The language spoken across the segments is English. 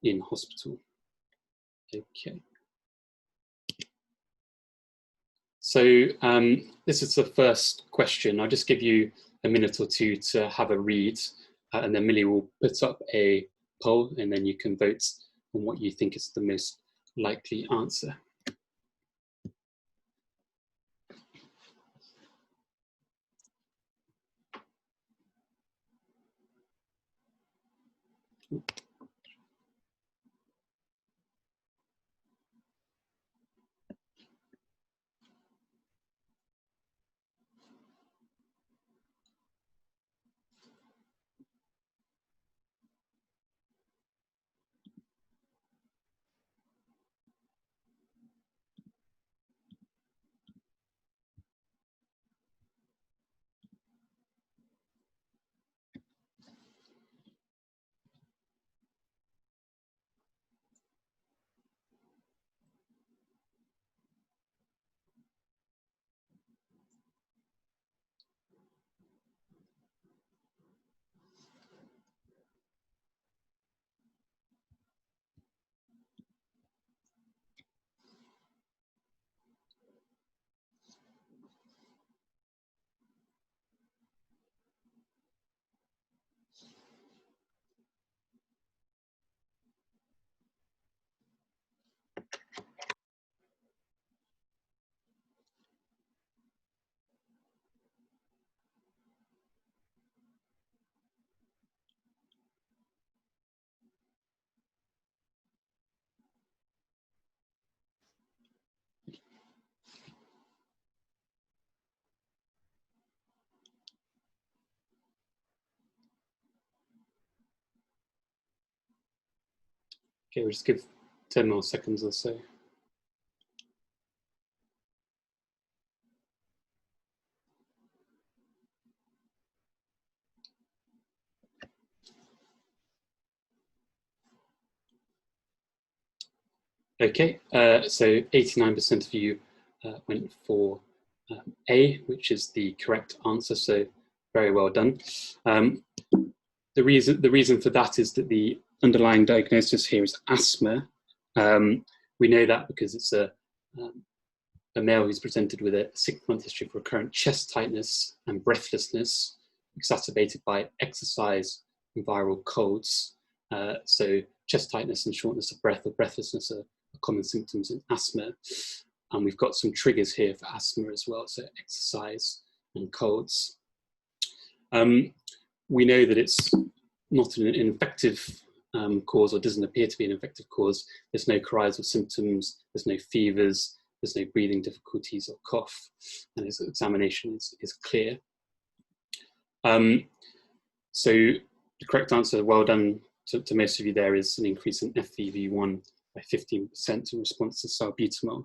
in hospital. Okay. So this is the first question. I'll just give you a minute or two to have a read, and then Millie will put up a poll, and then you can vote on what you think is the most likely answer. Okay, we'll just give 10 more seconds or so. Okay, so 89% of you went for A, which is the correct answer, so very well done. The reason for that is that the underlying diagnosis here is asthma. We know that because it's a male who's presented with a 6-month history of recurrent chest tightness and breathlessness exacerbated by exercise and viral colds. So chest tightness and shortness of breath or breathlessness are common symptoms in asthma. And we've got some triggers here for asthma as well, so exercise and colds. We know that it's not an infective cause, or doesn't appear to be an infective cause. There's no coryzal symptoms, there's no fevers, there's no breathing difficulties or cough, and his examination is clear. So the correct answer, well done to most of you there, is an increase in FEV1 by 15% in response to salbutamol.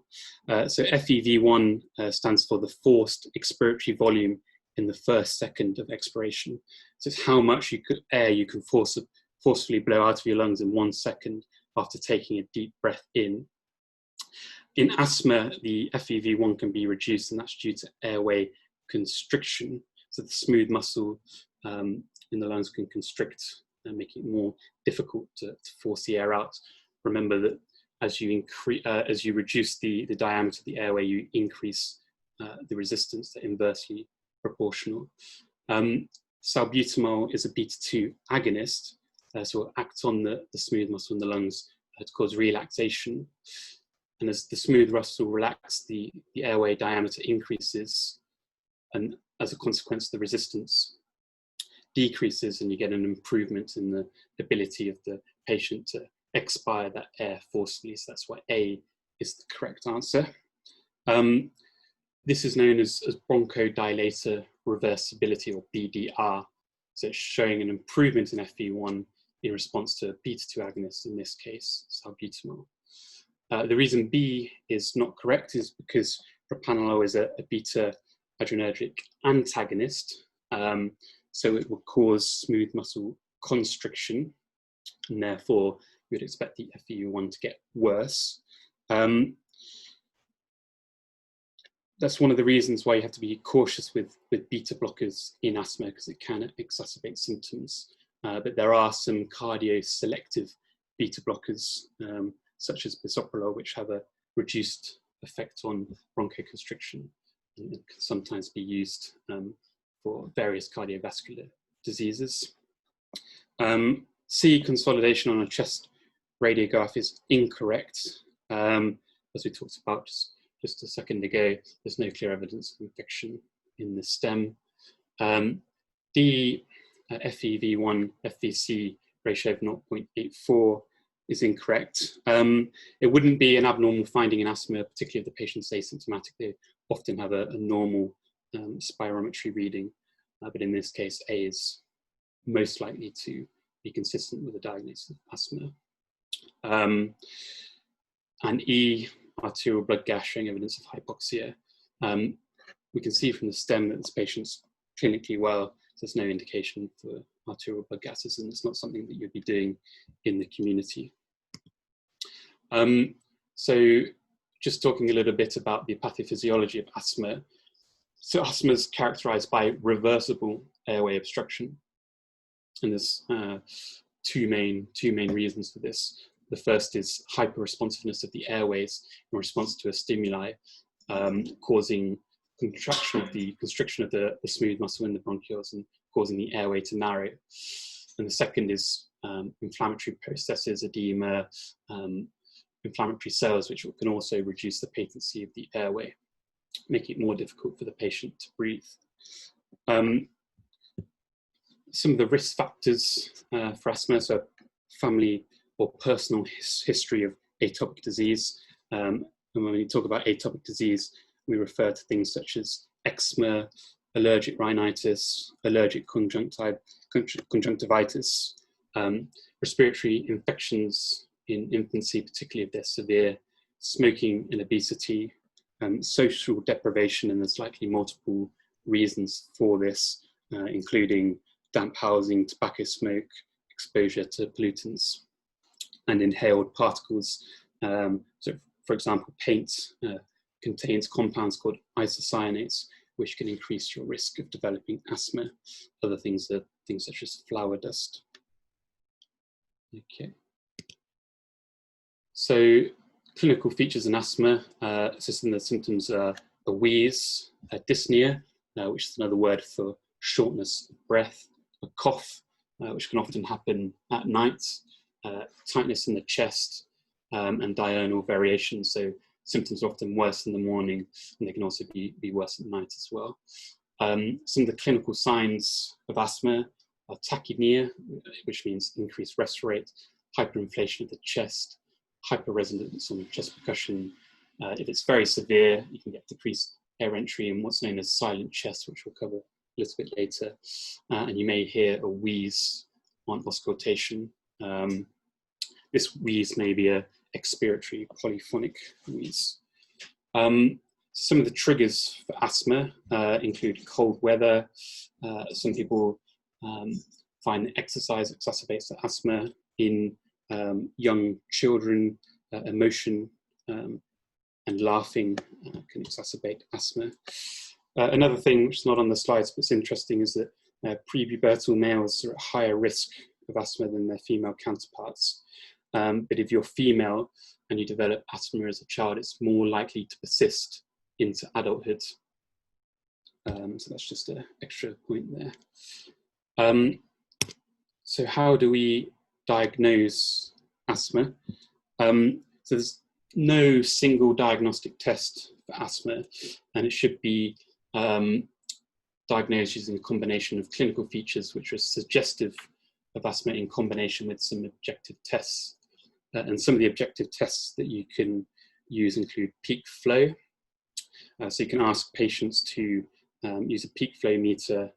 So FEV1 stands for the forced expiratory volume in the first second of expiration. So it's how much air you can forcefully blow out of your lungs in 1 second after taking a deep breath in. In asthma, the FEV1 can be reduced, and that's due to airway constriction. So the smooth muscle in the lungs can constrict and make it more difficult to force the air out. Remember that as you reduce the diameter of the airway, you increase the resistance. They're inversely proportional. Salbutamol is a beta-2 agonist, so it will act on the smooth muscle in the lungs to cause relaxation. And as the smooth muscle relaxes, the airway diameter increases, and as a consequence, the resistance decreases, and you get an improvement in the ability of the patient to expire that air forcefully. So that's why A is the correct answer. This is known as bronchodilator reversibility, or BDR. So it's showing an improvement in FEV1 in response to beta-2 agonist, in this case, salbutamol. The reason B is not correct is because propranolol is a beta adrenergic antagonist. So it will cause smooth muscle constriction, and therefore you would expect the FEV1 to get worse. That's one of the reasons why you have to be cautious with beta blockers in asthma, because it can exacerbate symptoms. But there are some cardioselective beta blockers, such as bisoprolol, which have a reduced effect on bronchoconstriction and can sometimes be used for various cardiovascular diseases. C, consolidation on a chest radiograph is incorrect. As we talked about just a second ago, there's no clear evidence of infection in the stem. D, FEV1 FVC ratio of 0.84 is incorrect. It wouldn't be an abnormal finding in asthma, particularly if the patient's asymptomatic. They often have a normal spirometry reading, but in this case, A is most likely to be consistent with a diagnosis of asthma. And E, arterial blood gas showing evidence of hypoxia. We can see from the stem that this patient's clinically well. There's no indication for arterial blood gases, and it's not something that you'd be doing in the community. So just talking a little bit about the pathophysiology of asthma. So asthma is characterized by reversible airway obstruction. And there's two main reasons for this. The first is hyperresponsiveness of the airways in response to a stimuli, causing constriction of the smooth muscle in the bronchioles and causing the airway to narrow. And the second is inflammatory processes, edema, inflammatory cells, which can also reduce the patency of the airway, making it more difficult for the patient to breathe. Some of the risk factors for asthma, so family or personal history of atopic disease. And when we talk about atopic disease, we refer to things such as eczema, allergic rhinitis, allergic conjunctivitis, respiratory infections in infancy, particularly if they're severe, smoking and obesity, social deprivation, and there's likely multiple reasons for this, including damp housing, tobacco smoke, exposure to pollutants, and inhaled particles. So, for example, paint contains compounds called isocyanates, which can increase your risk of developing asthma. Other things are things such as flour dust. Okay. So, clinical features in asthma. Some of the symptoms are a wheeze, a dyspnea, which is another word for shortness of breath, a cough, which can often happen at night, tightness in the chest, and diurnal variation. So symptoms are often worse in the morning, and they can also be worse at night as well. Some of the clinical signs of asthma are tachypnea, which means increased rest rate, hyperinflation of the chest, hyperresonance on chest percussion. If it's very severe, you can get decreased air entry and what's known as silent chest, which we'll cover a little bit later. And you may hear a wheeze on auscultation. This wheeze may be an expiratory polyphonic wheeze. Some of the triggers for asthma include cold weather. Some people find that exercise exacerbates the asthma. In young children, emotion and laughing can exacerbate asthma. Another thing which is not on the slides but it's interesting is that prepubertal males are at higher risk of asthma than their female counterparts. But if you're female and you develop asthma as a child, it's more likely to persist into adulthood. So that's just an extra point there. So how do we diagnose asthma? So there's no single diagnostic test for asthma, and it should be diagnosed using a combination of clinical features which are suggestive of asthma in combination with some objective tests. And some of the objective tests that you can use include peak flow. So you can ask patients to use a peak flow meter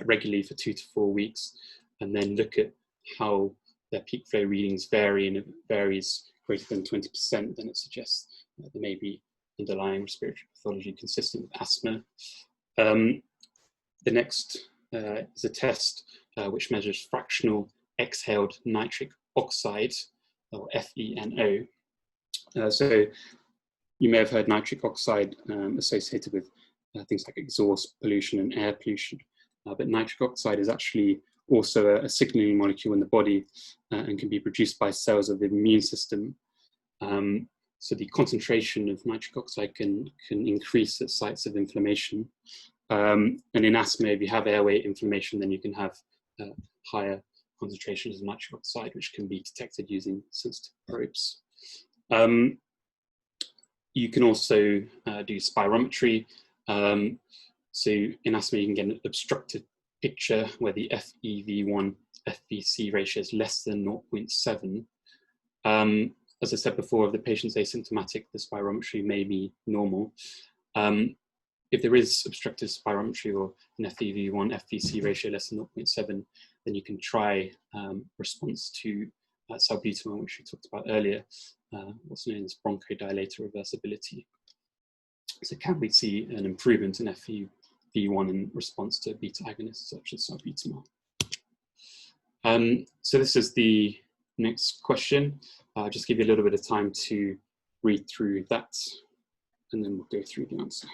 regularly for 2 to 4 weeks, and then look at how their peak flow readings vary, and if it varies greater than 20%, then it suggests that there may be underlying respiratory pathology consistent with asthma. The next is a test which measures fractional exhaled nitric oxide, or FeNO. So you may have heard nitric oxide associated with things like exhaust pollution and air pollution, but nitric oxide is actually also a signaling molecule in the body and can be produced by cells of the immune system. So the concentration of nitric oxide can increase at sites of inflammation. And in asthma, if you have airway inflammation, then you can have higher concentrations of nitric oxide, which can be detected using sensitive probes. You can also do spirometry. So in asthma, you can get an obstructed picture where the FEV1 FVC ratio is less than 0.7. As I said before, if the patient's asymptomatic, the spirometry may be normal. If there is obstructive spirometry or an FEV1 FVC ratio less than 0.7, then you can try response to salbutamol, which we talked about earlier, what's known as bronchodilator reversibility. So can we see an improvement in FEV1 in response to beta agonists such as salbutamol? So this is the next question. I'll just give you a little bit of time to read through that, and then we'll go through the answer.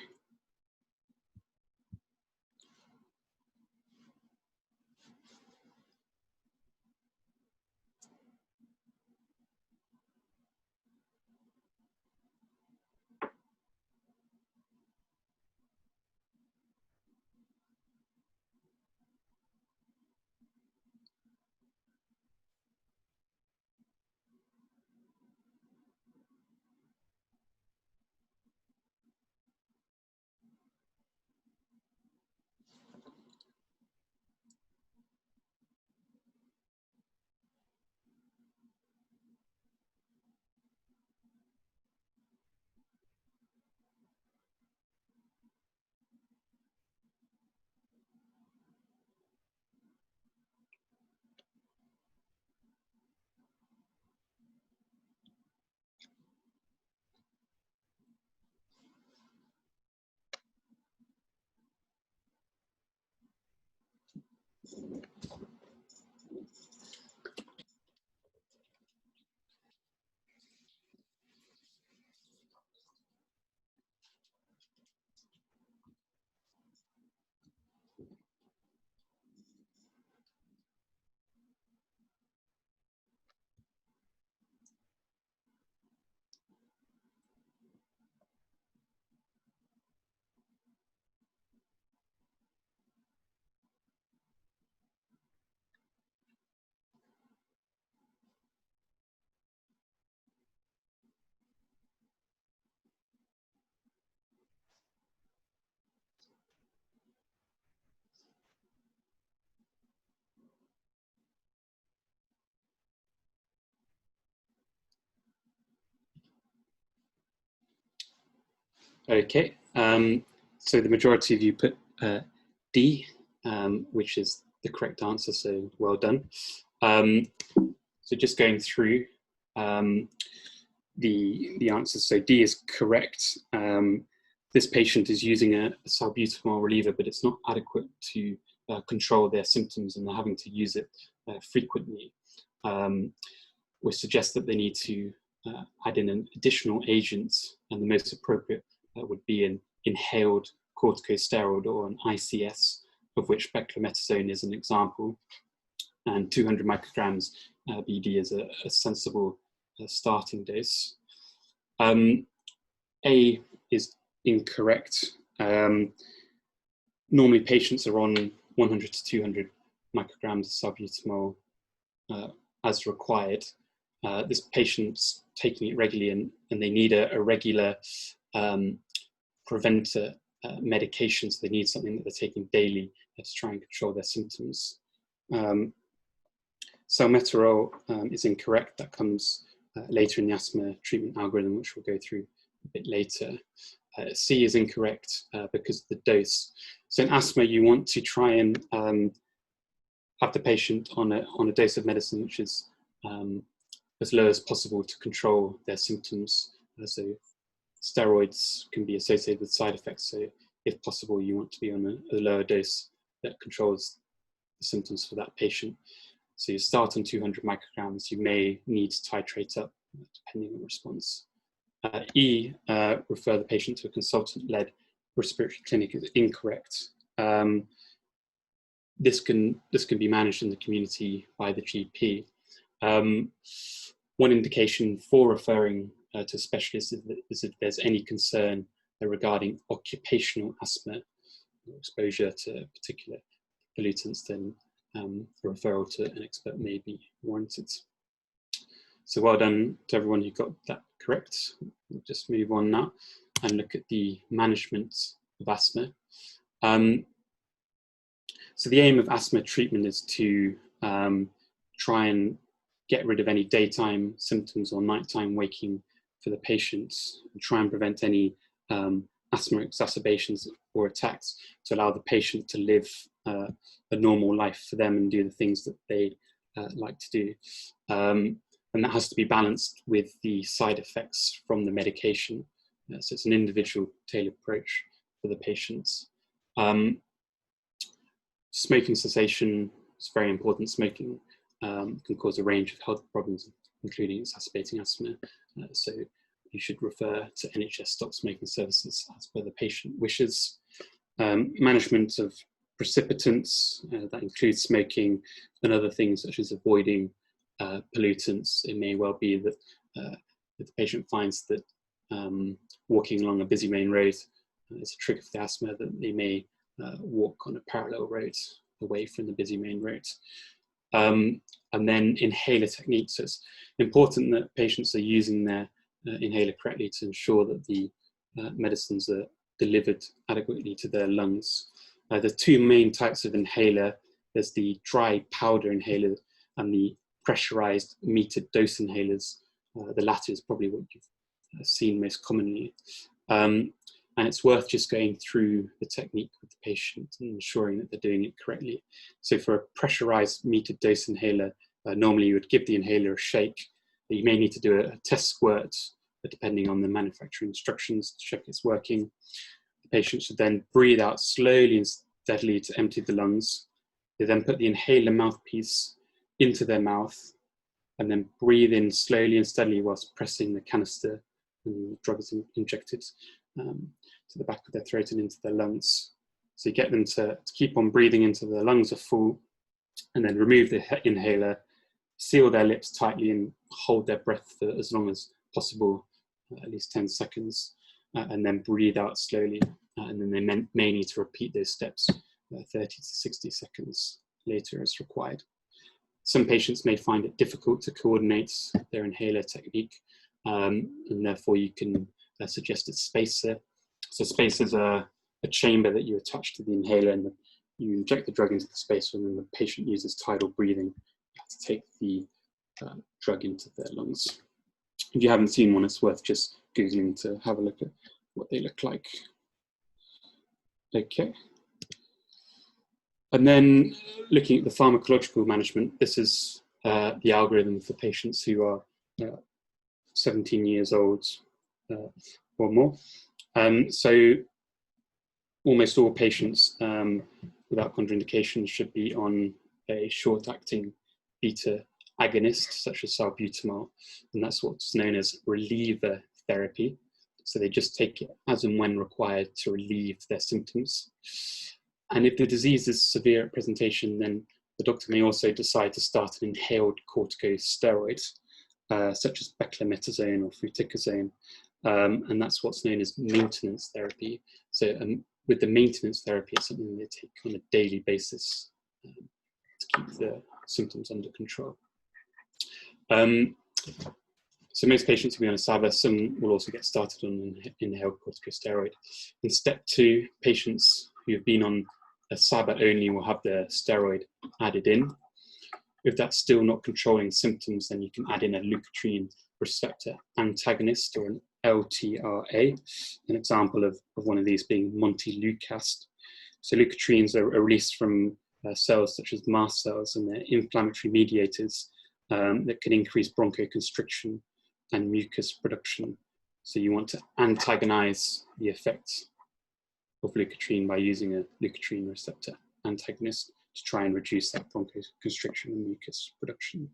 Okay, so the majority of you put D, which is the correct answer, so well done. So just going through the answers, so D is correct. This patient is using a salbutamol reliever, but it's not adequate to control their symptoms, and they're having to use it frequently. We suggest that they need to add in an additional agent, and the most appropriate would be an inhaled corticosteroid or an ICS, of which beclomethasone is an example, and 200 micrograms BD is a sensible starting dose. A is incorrect. Normally patients are on 100 to 200 micrograms of salbutamol as required. This patient's taking it regularly, and they need a regular preventer medication, so they need something that they're taking daily to try and control their symptoms. Salmeterol is incorrect. That comes later in the asthma treatment algorithm, which we'll go through a bit later. C is incorrect because of the dose. So in asthma, you want to try and have the patient on a dose of medicine which is as low as possible to control their symptoms. So steroids can be associated with side effects. So if possible, you want to be on a lower dose that controls the symptoms for that patient. So you start on 200 micrograms. You may need to titrate up depending on response. E, refer the patient to a consultant-led respiratory clinic, is incorrect. this can be managed in the community by the GP. One indication for referring to specialists is if there's any concern regarding occupational asthma or exposure to particular pollutants, then a referral to an expert may be warranted. So well done to everyone who got that correct. We'll just move on now and look at the management of asthma. So the aim of asthma treatment is to try and get rid of any daytime symptoms or nighttime waking for the patients, and try and prevent any asthma exacerbations or attacks to allow the patient to live a normal life for them and do the things that they like to do. And that has to be balanced with the side effects from the medication. So it's an individual tailored approach for the patients. Smoking cessation is very important. Smoking can cause a range of health problems, including exacerbating asthma. So you should refer to NHS Stop Smoking Services as per the patient wishes. Management of precipitants, that includes smoking and other things such as avoiding pollutants. It may well be that if the patient finds that walking along a busy main road is a trigger for the asthma, that they may walk on a parallel road away from the busy main road. And then inhaler techniques. So it's important that patients are using their inhaler correctly to ensure that the medicines are delivered adequately to their lungs. There are two main types of inhaler. There's the dry powder inhaler and the pressurized metered dose inhalers. The latter is probably what you've seen most commonly. And it's worth just going through the technique with the patient and ensuring that they're doing it correctly. So for a pressurized metered dose inhaler, normally you would give the inhaler a shake. You may need to do a test squirt, depending on the manufacturer instructions, to check it's working. The patient should then breathe out slowly and steadily to empty the lungs. They then put the inhaler mouthpiece into their mouth and then breathe in slowly and steadily whilst pressing the canister and the drug is injected to the back of their throat and into their lungs. So you get them to keep on breathing until their lungs are full, and then remove the inhaler, seal their lips tightly and hold their breath for as long as possible, at least 10 seconds, and then breathe out slowly. And then they may need to repeat those steps 30 to 60 seconds later as required. Some patients may find it difficult to coordinate their inhaler technique, and therefore you can suggest a spacer. So spacers are a chamber that you attach to the inhaler, and you inject the drug into the spacer, and then the patient uses tidal breathing to take the drug into their lungs. If you haven't seen one, it's worth just Googling to have a look at what they look like. Okay. And then looking at the pharmacological management, this is the algorithm for patients who are 17 years old or more. So almost all patients without contraindication should be on a short-acting beta agonist, such as salbutamol, and that's what's known as reliever therapy. So they just take it as and when required to relieve their symptoms. And if the disease is severe at presentation, then the doctor may also decide to start an inhaled corticosteroid, such as beclometasone or fluticasone, and that's what's known as maintenance therapy. So with the maintenance therapy, it's something they take on a daily basis to keep the symptoms under control. So most patients will be on a SABA. Some will also get started on an inhaled corticosteroid. In step 2, patients who have been on a SABA only will have the steroid added in. If that's still not controlling symptoms, then you can add in a leukotriene receptor antagonist, or an LTRA. An example of one of these being montelukast. So leukotrienes are released from cells such as mast cells, and they're inflammatory mediators that can increase bronchoconstriction and mucus production. So you want to antagonize the effects of leukotriene by using a leukotriene receptor antagonist to try and reduce that bronchoconstriction and mucus production.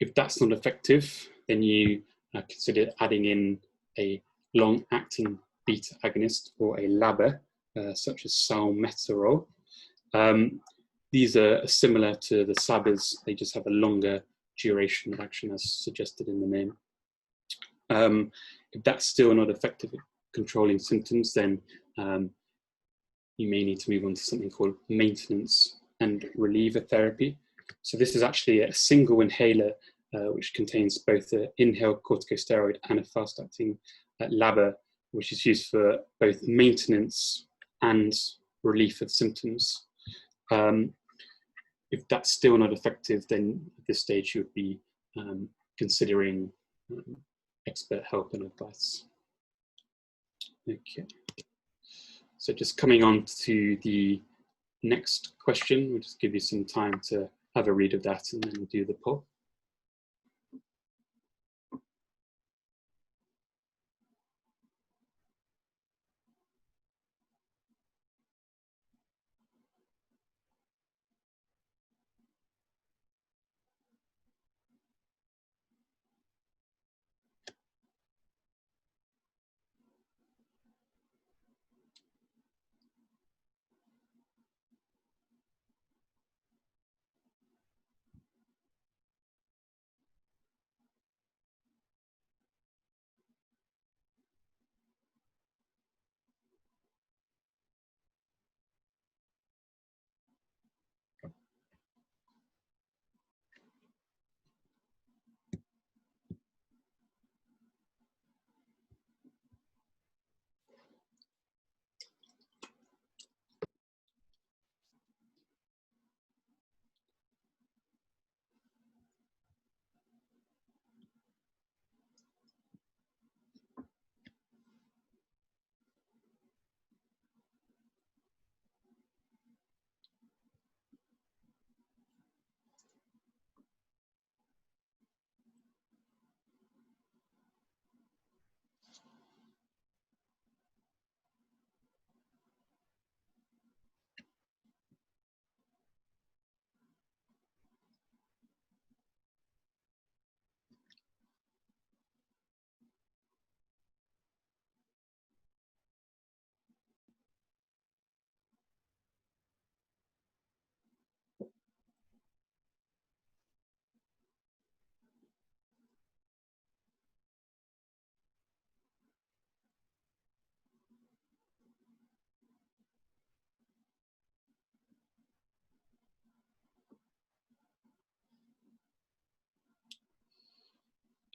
If that's not effective, then you consider adding in a long-acting beta agonist or a LABA, such as salmeterol. These are similar to the SABAs, they just have a longer duration of action as suggested in the name. If that's still not effective at controlling symptoms, then you may need to move on to something called maintenance and reliever therapy. So this is actually a single inhaler which contains both an inhaled corticosteroid and a fast-acting LABA, which is used for both maintenance and relief of symptoms. If that's still not effective, then at this stage you would be considering expert help and advice. Okay, so just coming on to the next question, we'll just give you some time to have a read of that and then do the poll.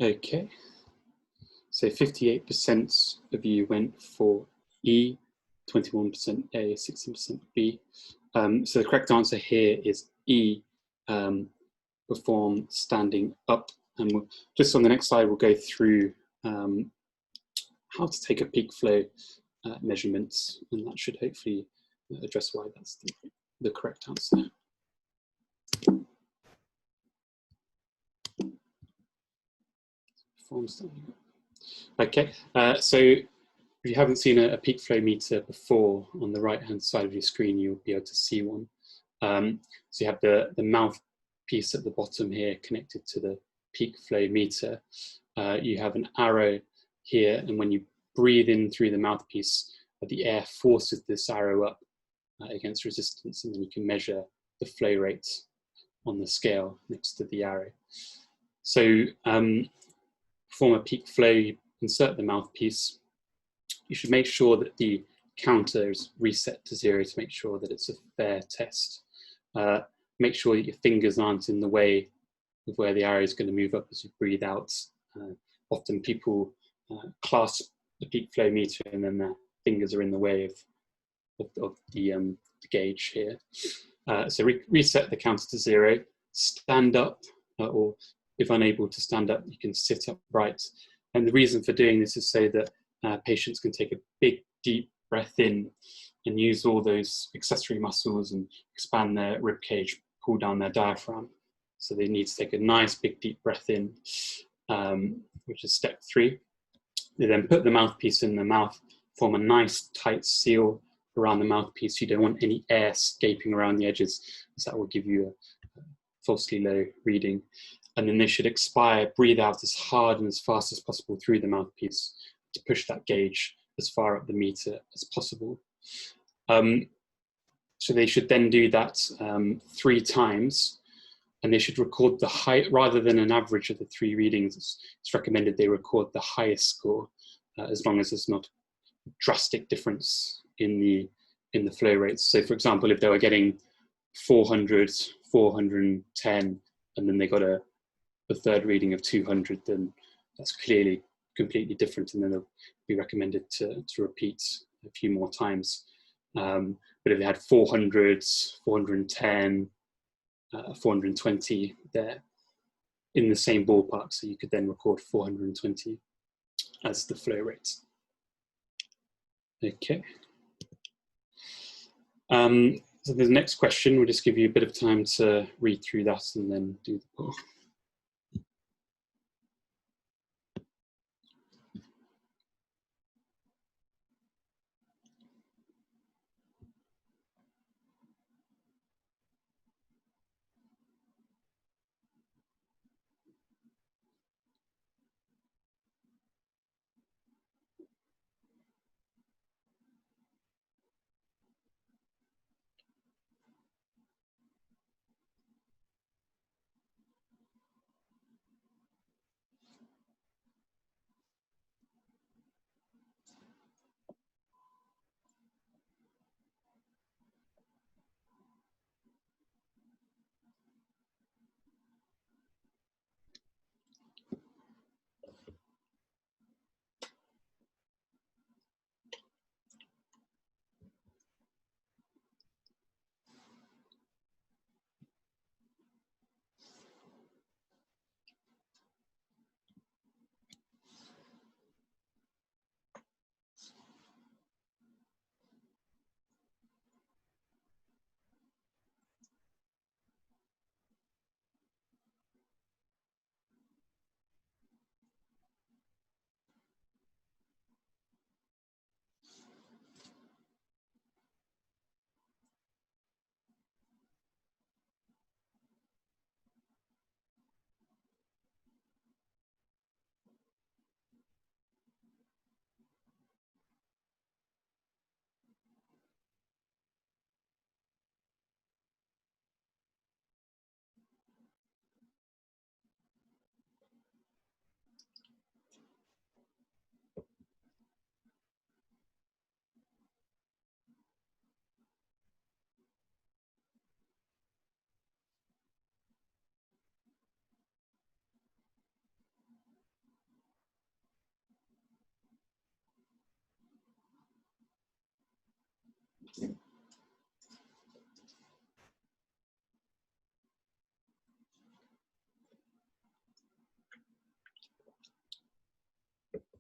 Okay, so 58% of you went for E, 21% A, 16% B. So the correct answer here is E, perform standing up. And we'll, just on the next slide, we'll go through how to take a peak flow measurement, and that should hopefully address why that's the correct answer. Perform standing up. Okay, so if you haven't seen a peak flow meter before, on the right-hand side of your screen, you'll be able to see one. So you have the mouthpiece at the bottom here connected to the peak flow meter. You have an arrow here, and when you breathe in through the mouthpiece, the air forces this arrow up against resistance, and then you can measure the flow rate on the scale next to the arrow. So perform a peak flow, you insert the mouthpiece. You should make sure that the counter is reset to 0 to make sure that it's a fair test. Make sure that your fingers aren't in the way of where the arrow is going to move up as you breathe out. Often people clasp the peak flow meter and then their fingers are in the way of the gauge here. So reset the counter to 0, stand up, or if unable to stand up, you can sit upright. And the reason for doing this is so that patients can take a big, deep breath in and use all those accessory muscles and expand their rib cage, pull down their diaphragm. So they need to take a nice, big, deep breath in, which is step 3. They then put the mouthpiece in the mouth, form a nice, tight seal around the mouthpiece. You don't want any air escaping around the edges, because that will give you a falsely low reading. And then they should expire, breathe out as hard and as fast as possible through the mouthpiece to push that gauge as far up the meter as possible. So they should then do that 3 times, and they should record the high, rather than an average of the 3 readings, it's recommended they record the highest score, as long as there's not a drastic difference in the flow rates. So for example, if they were getting 400, 410, and then they got a third reading of 200, then that's clearly completely different, and then they'll be recommended to repeat a few more times. But if they had 400, 410, 420, they're in the same ballpark, so you could then record 420 as the flow rate. Okay. So the next question, we'll just give you a bit of time to read through that and then do the poll.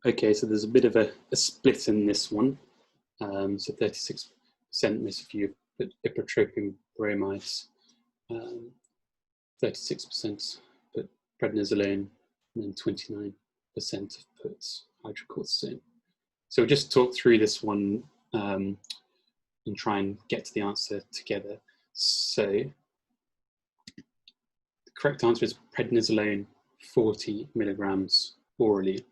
Okay, so there's a bit of a split in this one. So 36% miss if you put ipratropium bromides, 36% put prednisolone, and then 29% put hydrocortisone. So we'll just talk through this one and try and get to the answer together. So the correct answer is prednisolone 40 milligrams orally.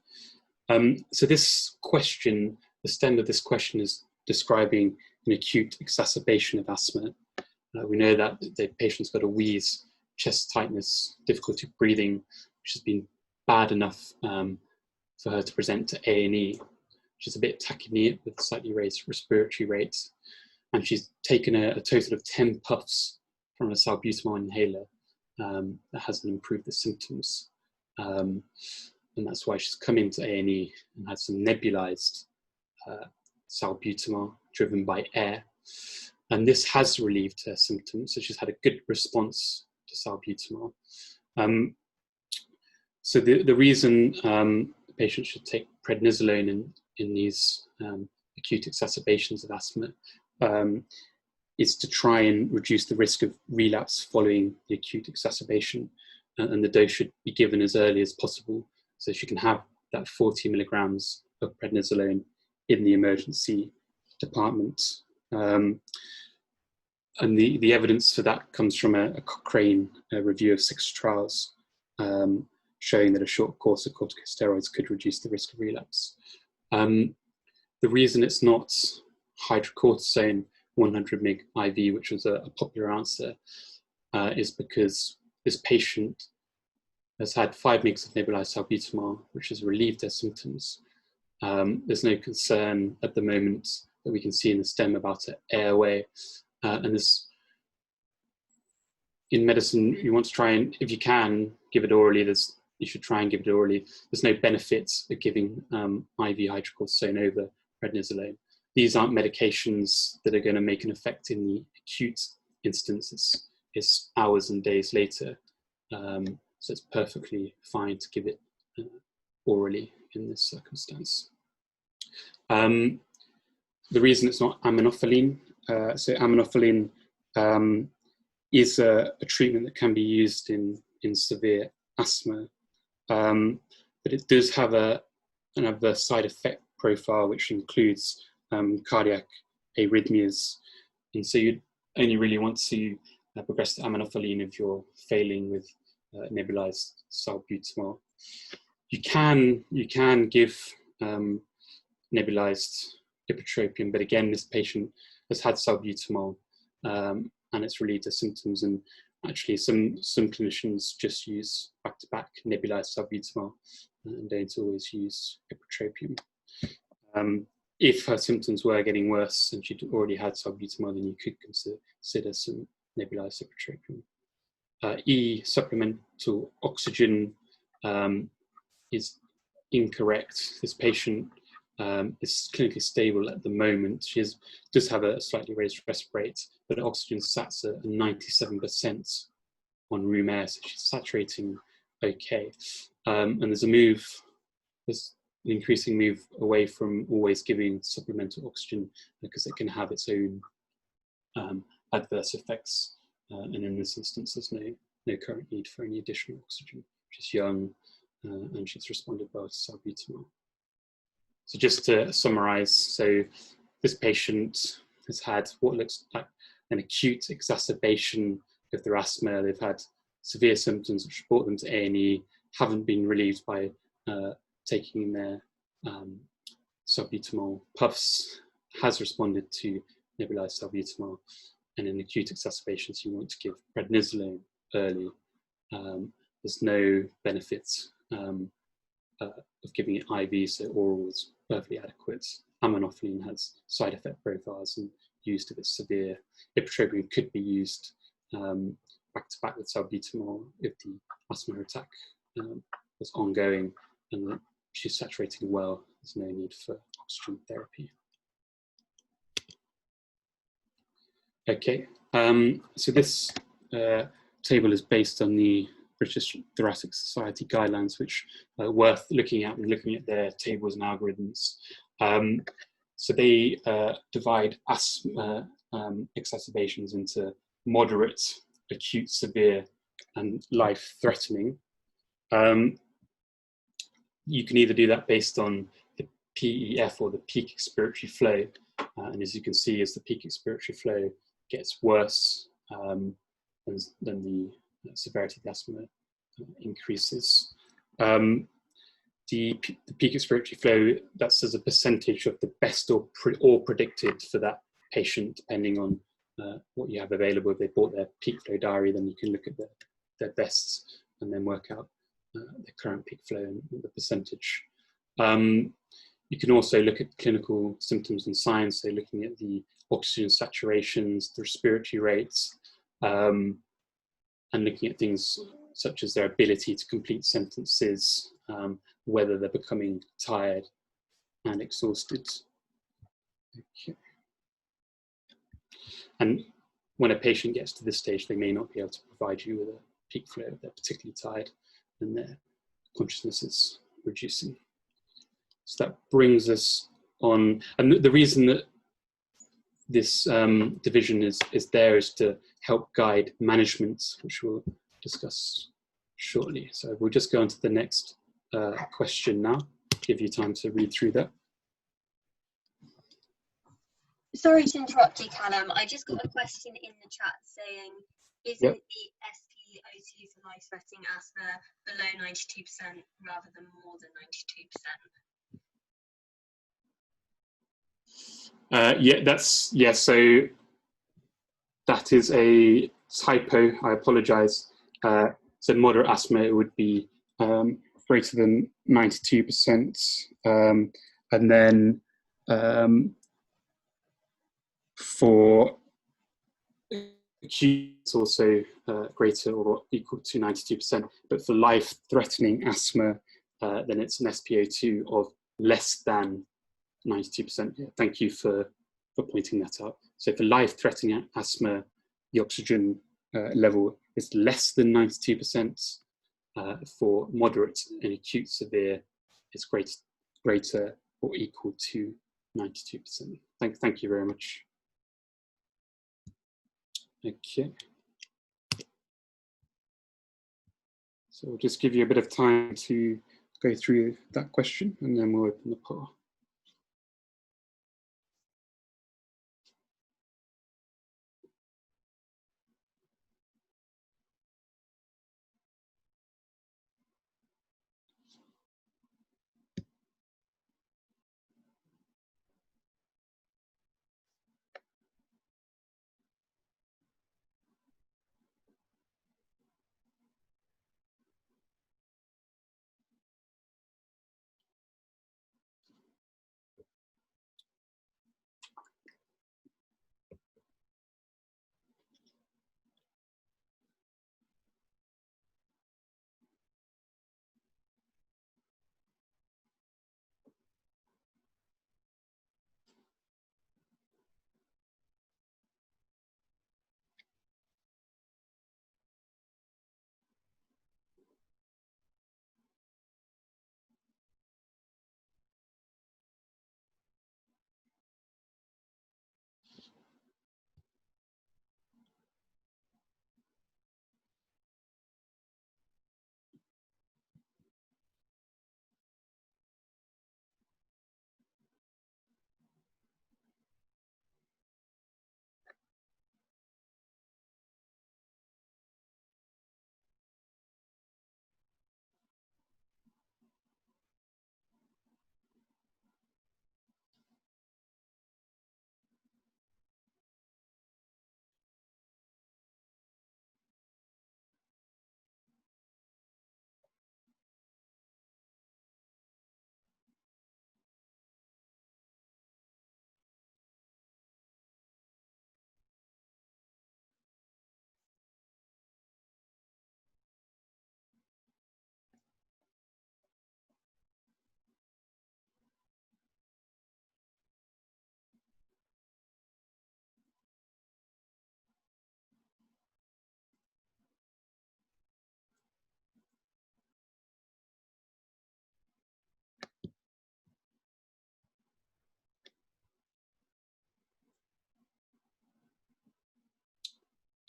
So this question, the stem of this question is describing an acute exacerbation of asthma. We know that the patient's got a wheeze, chest tightness, difficulty breathing, which has been bad enough for her to present to A&E. She's a bit tachypneic with slightly raised respiratory rates, and she's taken a total of 10 puffs from a salbutamol inhaler that hasn't improved the symptoms. And that's why she's come into A&E and had some nebulized salbutamol driven by air. And this has relieved her symptoms, so she's had a good response to salbutamol. So the reason the patient should take prednisolone in these acute exacerbations of asthma is to try and reduce the risk of relapse following the acute exacerbation, and the dose should be given as early as possible, so she can have that 40 milligrams of prednisolone in the emergency department. And the evidence for that comes from a Cochrane review of 6 trials showing that a short course of corticosteroids could reduce the risk of relapse. The reason it's not hydrocortisone 100 mg IV, which was a popular answer, is because this patient has had 5 mg of nebulized salbutamol, which has relieved their symptoms. There's no concern at the moment that we can see in the STEM about an airway. And this, in medicine, you want to try and, if you can, give it orally. You should try and give it orally. There's no benefits of giving IV hydrocortisone over prednisolone. These aren't medications that are going to make an effect in the acute instance. It's hours and days later. So it's perfectly fine to give it orally in this circumstance. The reason it's not aminophylline, so aminophylline is a treatment that can be used in severe asthma, but it does have an adverse side effect profile, which includes cardiac arrhythmias, and so you only really want to progress to aminophylline if you're failing with nebulized salbutamol. You can give nebulized ipratropium, but again, this patient has had salbutamol and it's relieved their symptoms. And actually, some clinicians just use back-to-back nebulized salbutamol and don't always use ipratropium. If her symptoms were getting worse and she'd already had salbutamol, then you could consider some nebulized ipratropium. Supplemental oxygen is incorrect. This patient is clinically stable at the moment. She does have a slightly raised rest rate, but oxygen sats at 97% on room air, so she's saturating okay. And there's an increasing move away from always giving supplemental oxygen because it can have its own adverse effects. And in this instance, there's no current need for any additional oxygen. She's young and she's responded well to salbutamol. So just to summarize, so this patient has had what looks like an acute exacerbation of their asthma. They've had severe symptoms which brought them to A&E, haven't been relieved by taking their salbutamol puffs, has responded to nebulized salbutamol, and in acute exacerbations, you want to give prednisolone early. There's no benefit of giving it IV, so oral is perfectly adequate. Aminophylline has side effect profiles and used if it's severe. Ipratropium could be used back-to-back with salbutamol if the asthma attack was ongoing and she's saturating well. There's no need for oxygen therapy. Okay, so this table is based on the British Thoracic Society guidelines, which are worth looking at and looking at their tables and algorithms. So they divide asthma exacerbations into moderate, acute, severe, and life-threatening. You can either do that based on the PEF or the peak expiratory flow. And as you can see, as the peak expiratory flow gets worse, then the severity of the asthma increases. The peak expiratory flow, that's as a percentage of the best or predicted for that patient, depending on what you have available. If they bought their peak flow diary, then you can look at their bests and then work out the current peak flow and the percentage. You can also look at clinical symptoms and signs, so looking at the oxygen saturations, the respiratory rates, and looking at things such as their ability to complete sentences, whether they're becoming tired and exhausted. Okay. And when a patient gets to this stage, they may not be able to provide you with a peak flow if they're particularly tired and their consciousness is reducing. So that brings us on, and the reason that this division is there is to help guide management, which we'll discuss shortly. So we'll just go on to the next question now, give you time to read through that. Sorry to interrupt you, Callum. I just got a question in the chat saying, isn't the SpO2 for life-threatening asthma below 92% rather than more than 92%? So That is a typo, I apologize. So moderate asthma, it would be greater than 92%. And then for acute, it's also greater or equal to 92%. But for life-threatening asthma, then it's an SpO2 of less than 92%. Yeah, thank you for pointing that out. So for life-threatening asthma, the oxygen level is less than 92%. For moderate and acute severe, it's greater or equal to 92%. Thank you very much. Okay. So we'll just give you a bit of time to go through that question, and then we'll open the poll.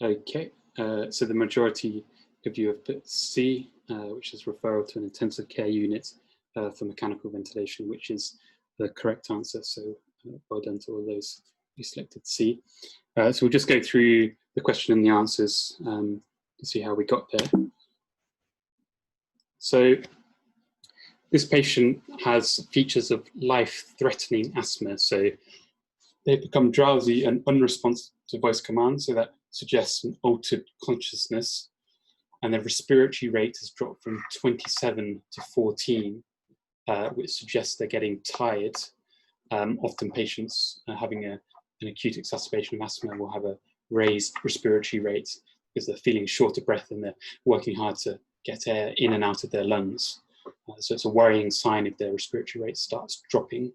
Okay, so the majority of you have put C, which is referral to an intensive care unit for mechanical ventilation, which is the correct answer. So well done to all those who selected C. So we'll just go through the question and the answers to see how we got there. So this patient has features of life-threatening asthma. So they become drowsy and unresponsive to voice commands, so that suggests an altered consciousness, and their respiratory rate has dropped from 27 to 14, which suggests they're getting tired. Often patients having an acute exacerbation of asthma will have a raised respiratory rate because they're feeling short of breath and they're working hard to get air in and out of their lungs. So it's a worrying sign if their respiratory rate starts dropping.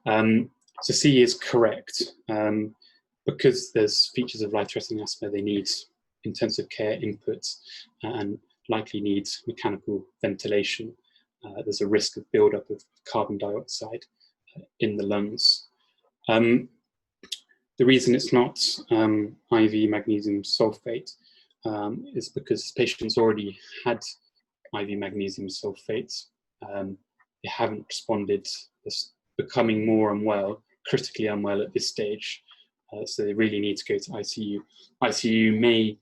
So C is correct. Because there's features of life-threatening asthma, they need intensive care input and likely need mechanical ventilation. There's a risk of buildup of carbon dioxide in the lungs. The reason it's not IV magnesium sulfate is because patients already had IV magnesium sulfate. They haven't responded, becoming more unwell, critically unwell at this stage. So they really need to go to ICU. ICU may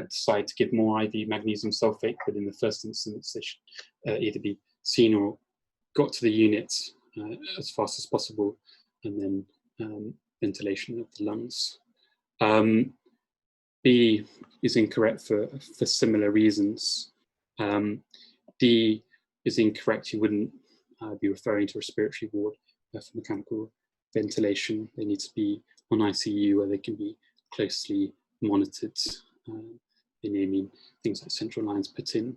decide to give more IV magnesium sulfate, but in the first instance, they should either be seen or got to the unit as fast as possible, and then ventilation of the lungs. B is incorrect for similar reasons. D is incorrect. You wouldn't be referring to respiratory ward for mechanical ventilation. They need to be on ICU where they can be closely monitored. They may mean things like central lines put in.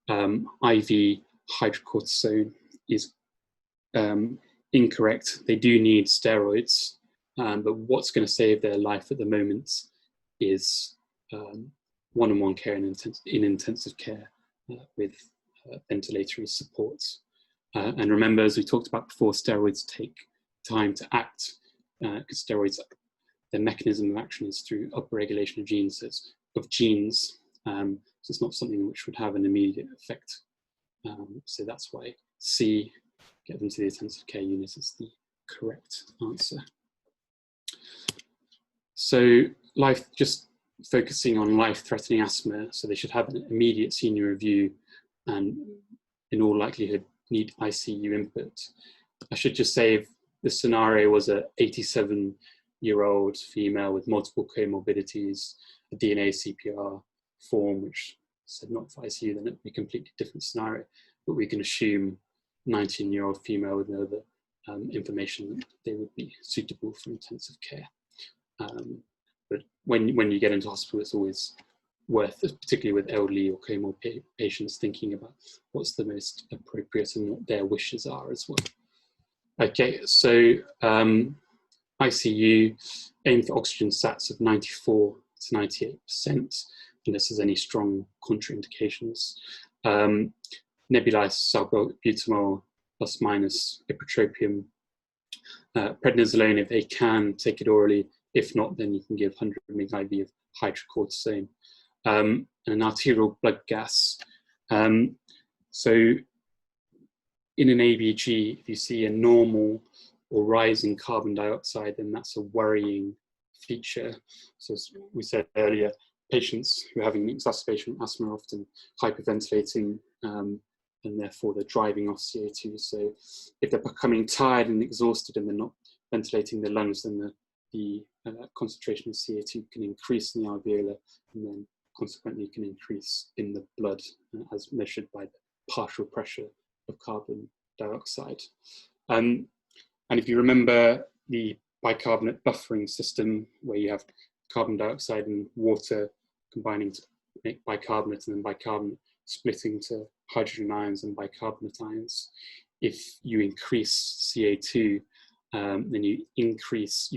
IV hydrocortisone is incorrect. They do need steroids, but what's going to save their life at the moment is one-on-one care in intensive care with ventilatory support. And remember, as we talked about before, steroids take time to act because steroids, their mechanism of action is through upregulation of genes. So it's not something which would have an immediate effect. So that's why C, get them to the intensive care unit, is the correct answer. So just focusing on life-threatening asthma, so they should have an immediate senior review and in all likelihood need ICU input. I should just say if the scenario was a 87-year-old female with multiple comorbidities, a DNA CPR form which said not for ICU, then it would be a completely different scenario. But we can assume 19-year-old female with no other information that they would be suitable for intensive care. But when you get into hospital, it's always worth, particularly with elderly or comorbid patients, thinking about what's the most appropriate and what their wishes are as well. Okay, so ICU, aim for oxygen sats of 94 to 98%, unless there's any strong contraindications. Nebulized salbutamol plus minus ipratropium. Prednisolone, if they can, take it orally. If not, then you can give 100 mg IV of hydrocortisone. And an arterial blood gas. So in an ABG, if you see a normal or rising carbon dioxide, then that's a worrying feature. So as we said earlier, patients who are having exacerbation asthma are often hyperventilating and therefore they're driving off CO2. So if they're becoming tired and exhausted and they're not ventilating their lungs, then the concentration of CO2 can increase in the alveolar and then consequently can increase in the blood as measured by the partial pressure of carbon dioxide. And if you remember the bicarbonate buffering system where you have carbon dioxide and water combining to make bicarbonate and then bicarbonate splitting to hydrogen ions and bicarbonate ions, if you increase CO2, then you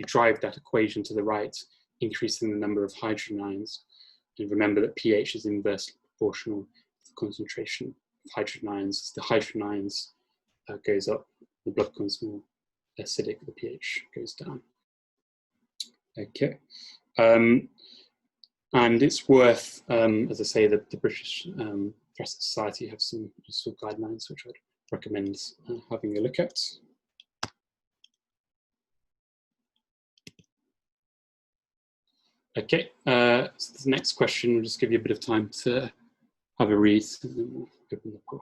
drive that equation to the right, increasing the number of hydrogen ions. And remember that pH is inversely proportional to the concentration of hydrogen ions. As the hydrogen ions goes up, the blood becomes more acidic, the pH goes down. Okay. And it's worth, as I say, that the British Thoracic Society have some useful guidelines which I'd recommend having a look at. Okay, so the next question, we'll just give you a bit of time to have a read and then we'll open the poll.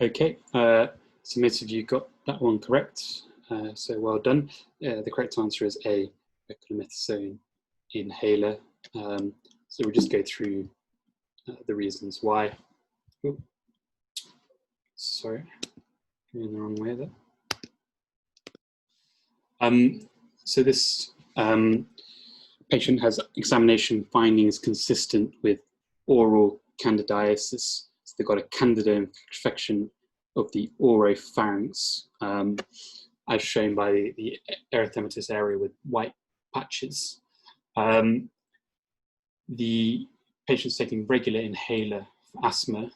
Okay, so most of you got that one correct, so well done. The correct answer is A, beclomethasone inhaler. So we'll just go through the reasons why. Oh, sorry, going the wrong way there. So this patient has examination findings consistent with oral candidiasis. So they've got a candida infection of the oropharynx, as shown by the erythematous area with white patches. The patient's taking regular inhaler for asthma,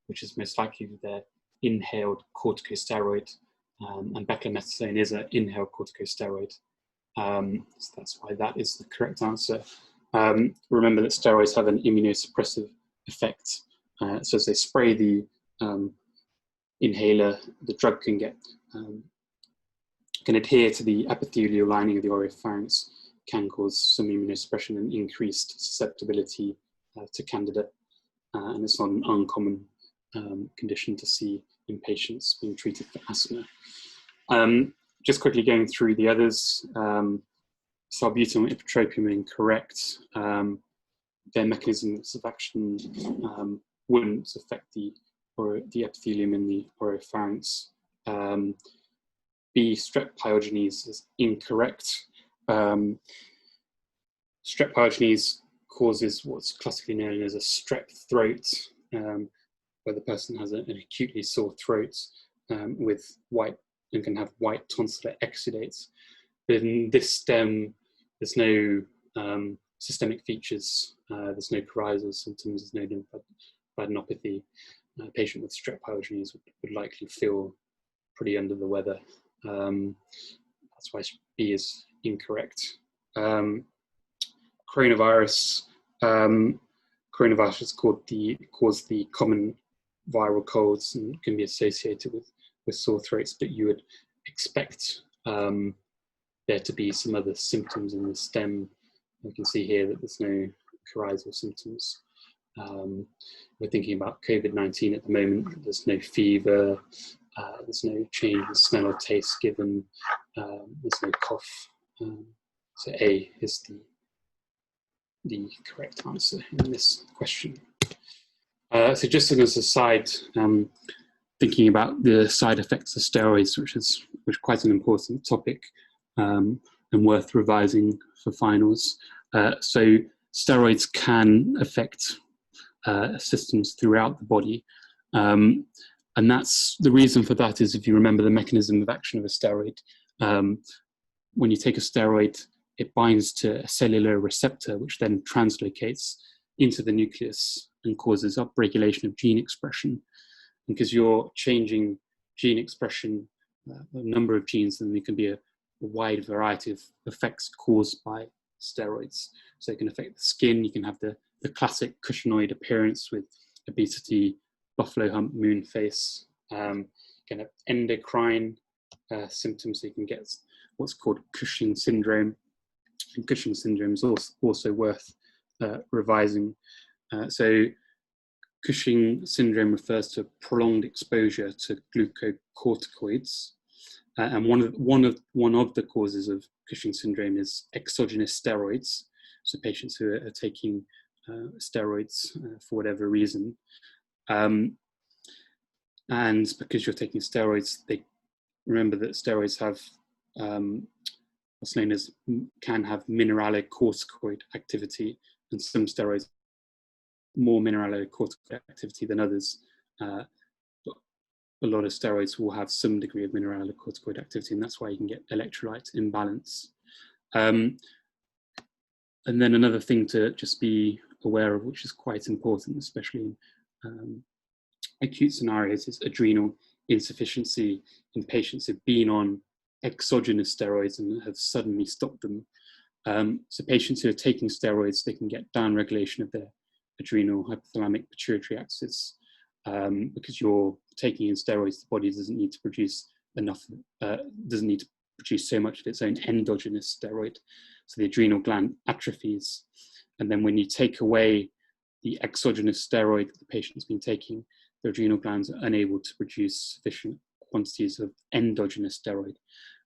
which is most likely their inhaled corticosteroid, and beclomethasone is an inhaled corticosteroid. So that's why that is the correct answer. Remember that steroids have an immunosuppressive effect. So as they spray the inhaler, the drug can adhere to the epithelial lining of the oropharynx, can cause some immunosuppression and increased susceptibility to candida. And it's not an uncommon condition to see in patients being treated for asthma. Just quickly going through the others, salbutamol, ipratropium incorrect. Their mechanisms of action wouldn't affect the epithelium in the oropharynx. B, strep pyogenes is incorrect. Strep pyogenes causes what's classically known as a strep throat, where the person has an acutely sore throat with white and can have white tonsillar exudates. But in this stem, there's no systemic features, there's no coryzal symptoms, there's no lymphadenopathy. A patient with strep pyogenes would likely feel pretty under the weather. That's why B is incorrect. Coronavirus. Coronavirus is caused the common viral colds and can be associated with sore throats, but you would expect there to be some other symptoms in the stem. You can see here that there's no coryzal symptoms. We're thinking about COVID-19 at the moment. There's no fever, there's no change in smell or taste given, there's no cough. So A is the correct answer in this question. So just as a side, thinking about the side effects of steroids, which is quite an important topic and worth revising for finals. So steroids can affect systems throughout the body. And that's the reason for that is if you remember the mechanism of action of a steroid, when you take a steroid, it binds to a cellular receptor, which then translocates into the nucleus and causes upregulation of gene expression. And because you're changing gene expression, a number of genes, then there can be a wide variety of effects caused by steroids. So it can affect the skin. You can have the classic cushingoid appearance with obesity, buffalo hump, moon face, kind of endocrine symptoms. So you can get what's called Cushing syndrome. And Cushing syndrome is also worth revising. So Cushing syndrome refers to prolonged exposure to glucocorticoids, and one of the causes of Cushing syndrome is exogenous steroids. So patients who are taking steroids for whatever reason, and because you're taking steroids, they remember that steroids have what's known as can have mineralocorticoid activity, and some steroids more mineralocorticoid activity than others. But a lot of steroids will have some degree of mineralocorticoid activity, and that's why you can get electrolyte imbalance. And then another thing to just be aware of, which is quite important, especially in acute scenarios, is adrenal insufficiency in patients who've been on exogenous steroids and have suddenly stopped them. So patients who are taking steroids, they can get downregulation of their adrenal hypothalamic pituitary axis. Because you're taking in steroids, the body doesn't need to produce enough, doesn't need to produce so much of its own endogenous steroid. So the adrenal gland atrophies. And then when you take away the exogenous steroid that the patient's been taking, the adrenal glands are unable to produce sufficient quantities of endogenous steroid,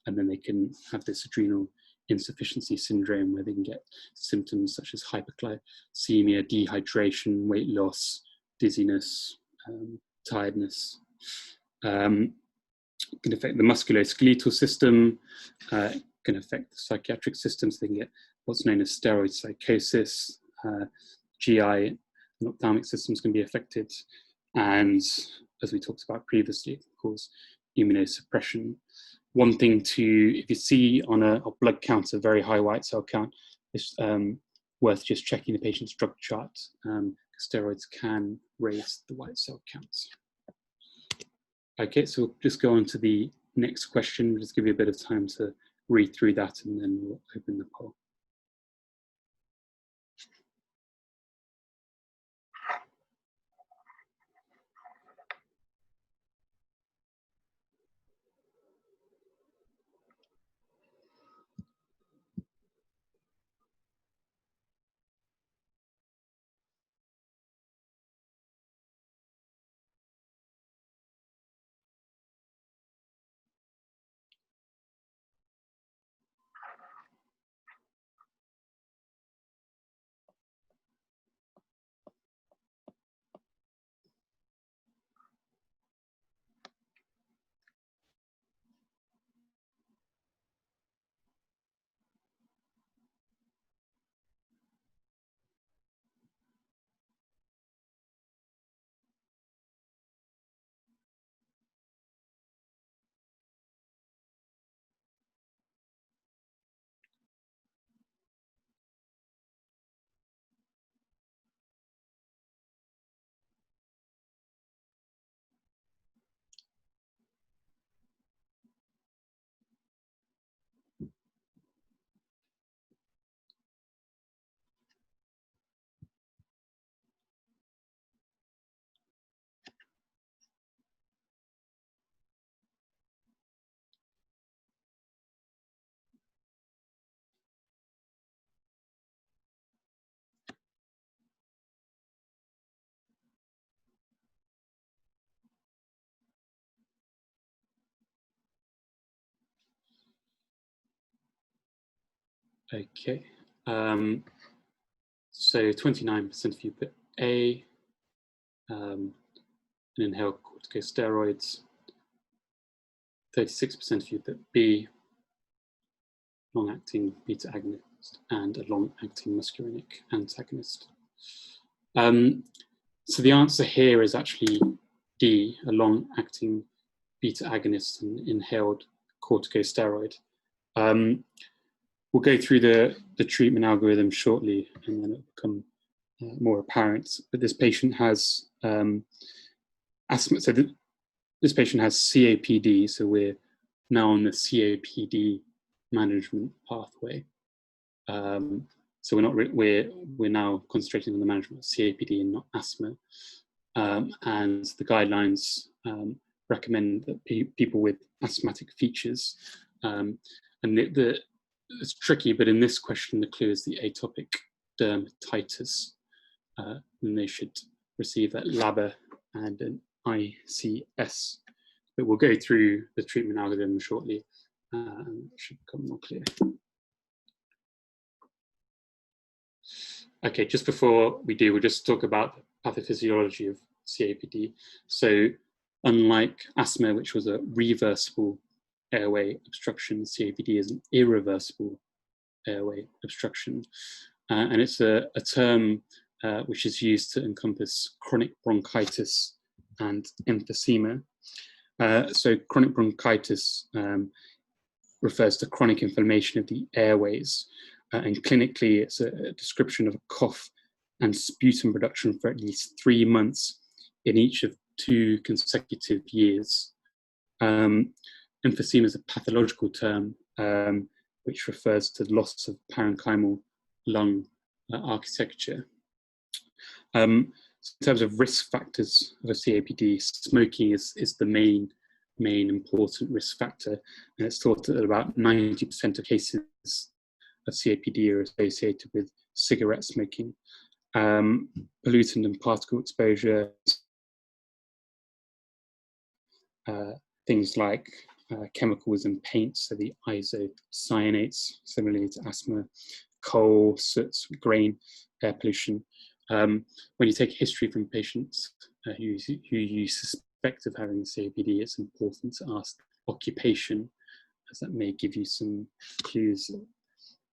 and then they can have this adrenal insufficiency syndrome where they can get symptoms such as hyperglycemia, dehydration, weight loss, dizziness, tiredness. It can affect the musculoskeletal system, can affect the psychiatric system, so they can get what's known as steroid psychosis. GI and ophthalmic systems can be affected, and as we talked about previously, it can cause immunosuppression. One thing to, if you see on a blood count a very high white cell count, it's worth just checking the patient's drug chart. Steroids can raise the white cell counts. Okay, so we'll just go on to the next question. We'll just give you a bit of time to read through that, and then we'll open the poll. Okay, so 29% of you put A, and inhaled corticosteroids. 36% of you put B, long-acting beta agonist, and a long-acting muscarinic antagonist. So the answer here is actually D, a long-acting beta agonist and inhaled corticosteroid. We'll go through the treatment algorithm shortly, and then it'll become more apparent. But this patient has asthma. So this patient has COPD. So we're now on the COPD management pathway. So we're now concentrating on the management of COPD and not asthma. And the guidelines recommend that people with asthmatic features, and it's tricky, but in this question, the clue is the atopic dermatitis. And they should receive that LABA and an ICS. But we'll go through the treatment algorithm shortly, and it should become more clear. Okay, just before we do, we'll just talk about the pathophysiology of COPD. So unlike asthma, which was a reversible airway obstruction, COPD is an irreversible airway obstruction. And it's a term which is used to encompass chronic bronchitis and emphysema. So chronic bronchitis refers to chronic inflammation of the airways. And clinically, it's a description of a cough and sputum production for at least 3 months in each of 2 consecutive years. Emphysema is a pathological term which refers to the loss of parenchymal lung architecture. In terms of risk factors of a COPD, smoking is the main important risk factor, and it's thought that about 90% of cases of COPD are associated with cigarette smoking. pollutant and particle exposure, things like chemicals and paints, so the isocyanates, similarly to asthma, coal, soot, grain, air pollution. When you take a history from patients who you suspect of having COPD, it's important to ask occupation, as that may give you some clues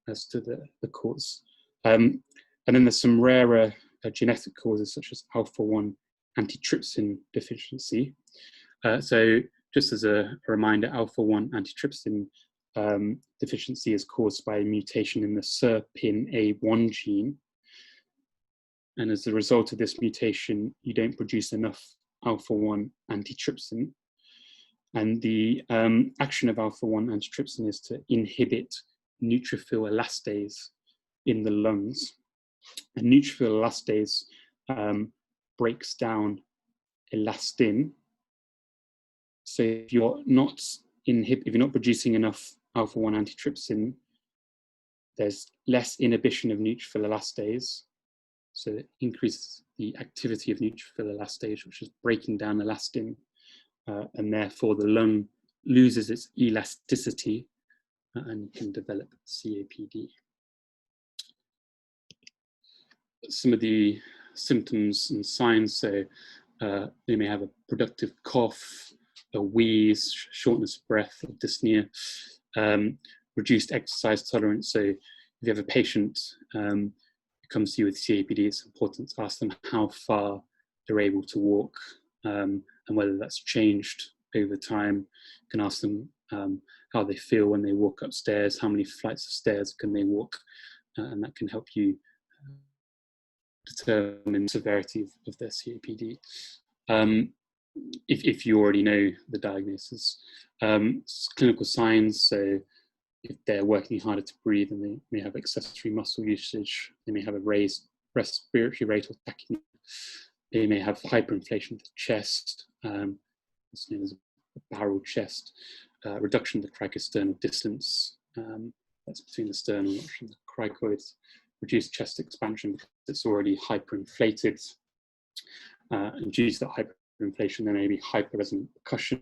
as to the cause. And then there's some rarer genetic causes, such as alpha-1 antitrypsin deficiency. So just as a reminder, alpha-1 antitrypsin deficiency is caused by a mutation in the SERPINA1 gene. And as a result of this mutation, you don't produce enough alpha-1 antitrypsin. And the action of alpha-1 antitrypsin is to inhibit neutrophil elastase in the lungs. And neutrophil elastase breaks down elastin. So if you're not producing enough alpha-1 antitrypsin, there's less inhibition of neutrophil elastase. So it increases the activity of neutrophil elastase, which is breaking down elastin, and therefore the lung loses its elasticity and you can develop COPD. Some of the symptoms and signs, so they may have a productive cough, a wheeze, shortness of breath, or dyspnea, reduced exercise tolerance. So if you have a patient who comes to you with COPD, it's important to ask them how far they're able to walk and whether that's changed over time. You can ask them how they feel when they walk upstairs, how many flights of stairs can they walk, and that can help you determine the severity of their COPD. If you already know the diagnosis. Clinical signs, so if they're working harder to breathe and they may have accessory muscle usage, they may have a raised respiratory rate or tachypnea, they may have hyperinflation of the chest, it's known as a barrel chest, reduction of the cricosternal distance, that's between the sternum and the cricoids, reduced chest expansion because it's already hyperinflated, and due to that hyperinflation there may be hyperresonant percussion,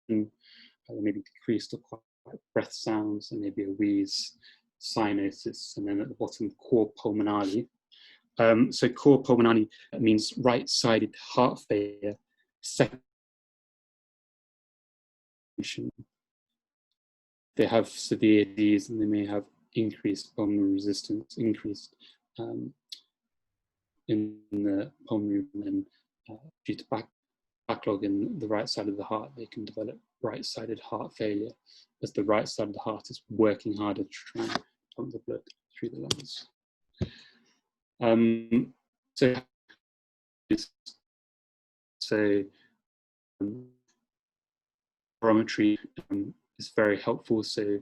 there may be decreased or quiet breath sounds, there may be a wheeze, cyanosis, and then at the bottom, cor pulmonale. So cor pulmonale means right-sided heart failure, they have severe disease and they may have increased pulmonary resistance, increased in the pulmonary, and due to backlog in the right side of the heart, they can develop right-sided heart failure, as the right side of the heart is working harder to try and pump the blood through the lungs. So spirometry is very helpful. So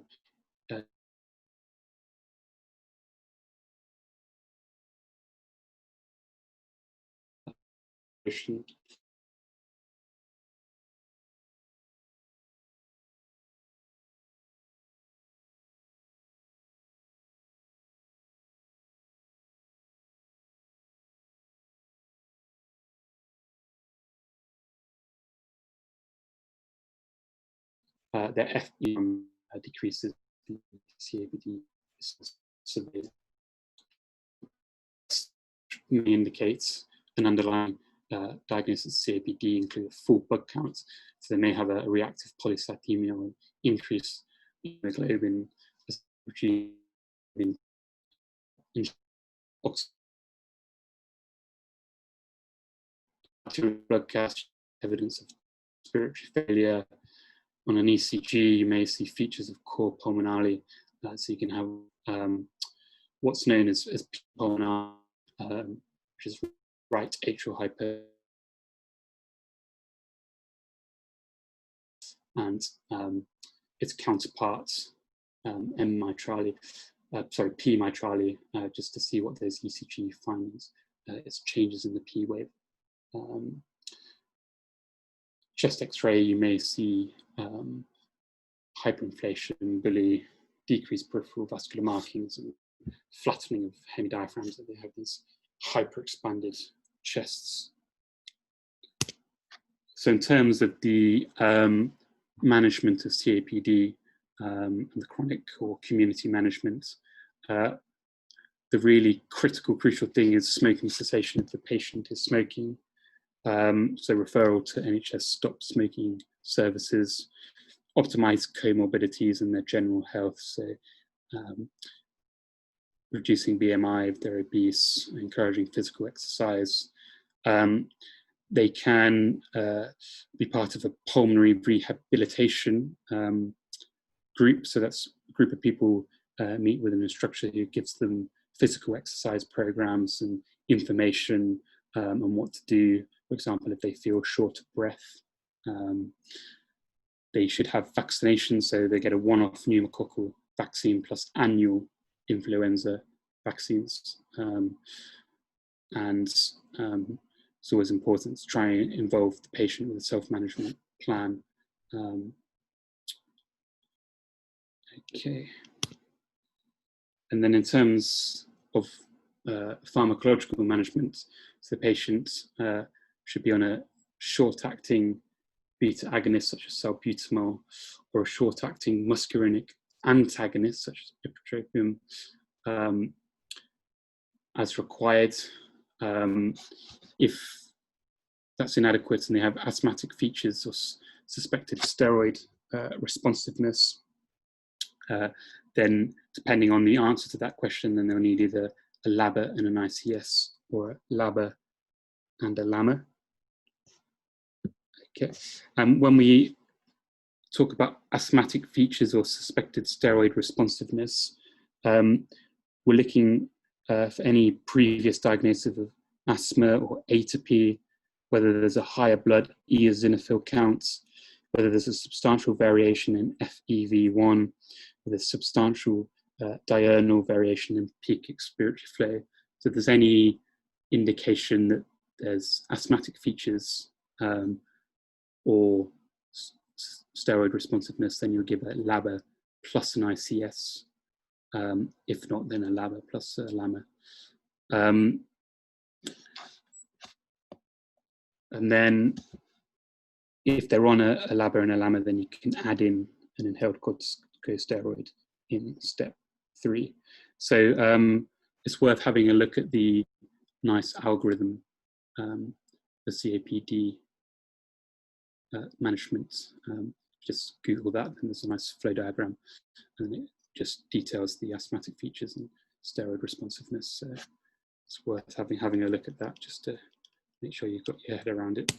their FEM decreases the COPD severe. May indicate an underlying diagnosis of COPD, include a full blood count. So they may have a reactive polycythemia or increase in hemoglobin, blood gas, evidence of respiratory failure. On an ECG, you may see features of cor pulmonale, so you can have what's known as P pulmonale, which is right atrial hyper, and its counterparts, P mitrale, just to see what those ECG findings, its changes in the P wave. Chest X-ray, you may see hyperinflation, bully, decreased peripheral vascular markings, and flattening of hemidiaphragms. That they have these hyperexpanded chests. So in terms of the management of COPD and the chronic or community management, the really critical, crucial thing is smoking cessation if the patient is smoking. So referral to NHS stop smoking services, optimize comorbidities and their general health. So reducing BMI if they're obese, encouraging physical exercise. They can be part of a pulmonary rehabilitation group. So that's a group of people meet with an instructor who gives them physical exercise programs and information on what to do. For example, if they feel short of breath, they should have vaccination. So they get a one-off pneumococcal vaccine plus annual influenza vaccines. It's always important to try and involve the patient with a self-management plan. Okay. And then in terms of pharmacological management, so the patient should be on a short-acting beta agonist such as salbutamol, or a short-acting muscarinic antagonist such as ipratropium as required. If that's inadequate and they have asthmatic features or suspected steroid responsiveness, then depending on the answer to that question, then they'll need either a LABA and an ICS, or a LABA and a LAMA. Okay. When we talk about asthmatic features or suspected steroid responsiveness, we're looking for any previous diagnosis of asthma or atopy, whether there's a higher blood eosinophil count, whether there's a substantial variation in FEV1, whether there's substantial diurnal variation in peak expiratory flow. So if there's any indication that there's asthmatic features or steroid responsiveness, then you'll give a LABA plus an ICS. If not, then a LABA plus a LAMA. And then if they're on a LABA and a LAMA, then you can add in an inhaled corticosteroid in step 3. So it's worth having a look at the NICE algorithm for COPD management. Just Google that, and there's a nice flow diagram, and it just details the asthmatic features and steroid responsiveness. So it's worth having a look at that, just to make sure you've got your head around it.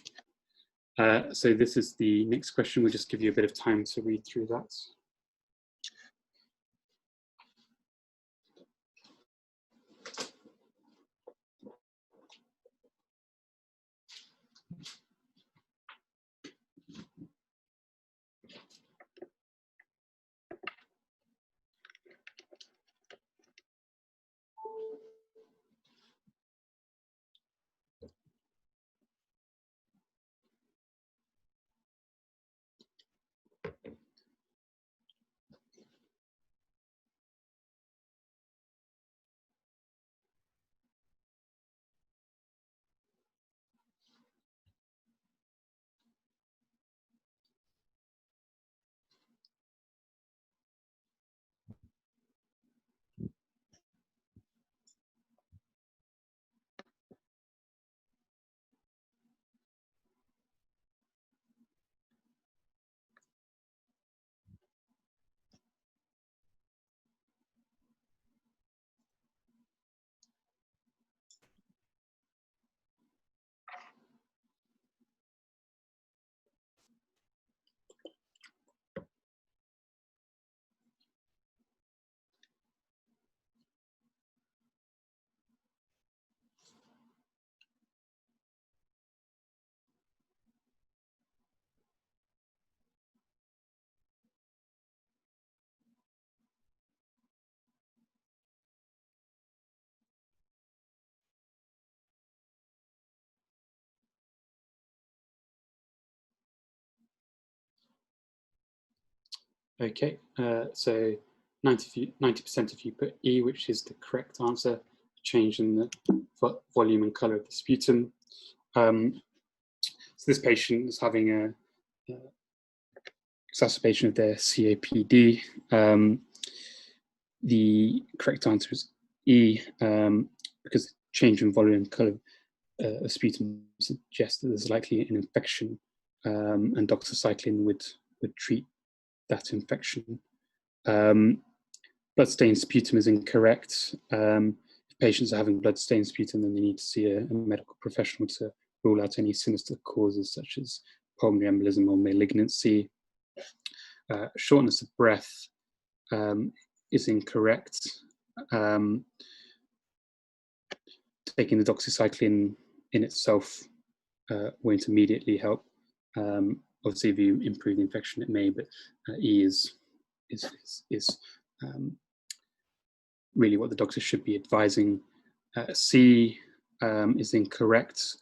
So this is the next question. We'll just give you a bit of time to read through that. Okay, so 90% of you put E, which is the correct answer. change in the volume and colour of the sputum. So this patient is having a exacerbation of their COPD. The correct answer is E, because change in volume and colour of sputum suggests that there's likely an infection, and doxycycline would treat that infection. Bloodstained sputum is incorrect. If patients are having bloodstained sputum, then they need to see a medical professional to rule out any sinister causes such as pulmonary embolism or malignancy. Shortness of breath is incorrect. Taking the doxycycline in itself won't immediately help. Obviously, if you improve the infection, it may, but E is really what the doctor should be advising. C is incorrect.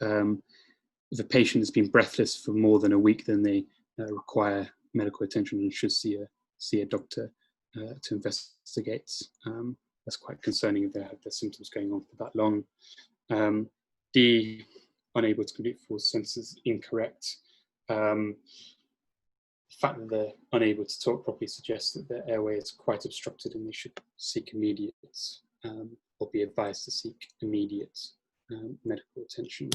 If a patient has been breathless for more than a week, then they require medical attention and should see a doctor to investigate. That's quite concerning if they have their symptoms going on for that long. D, unable to complete full sentences, incorrect. The fact that they're unable to talk properly suggests that their airway is quite obstructed and they should seek immediate or be advised to seek immediate medical attention.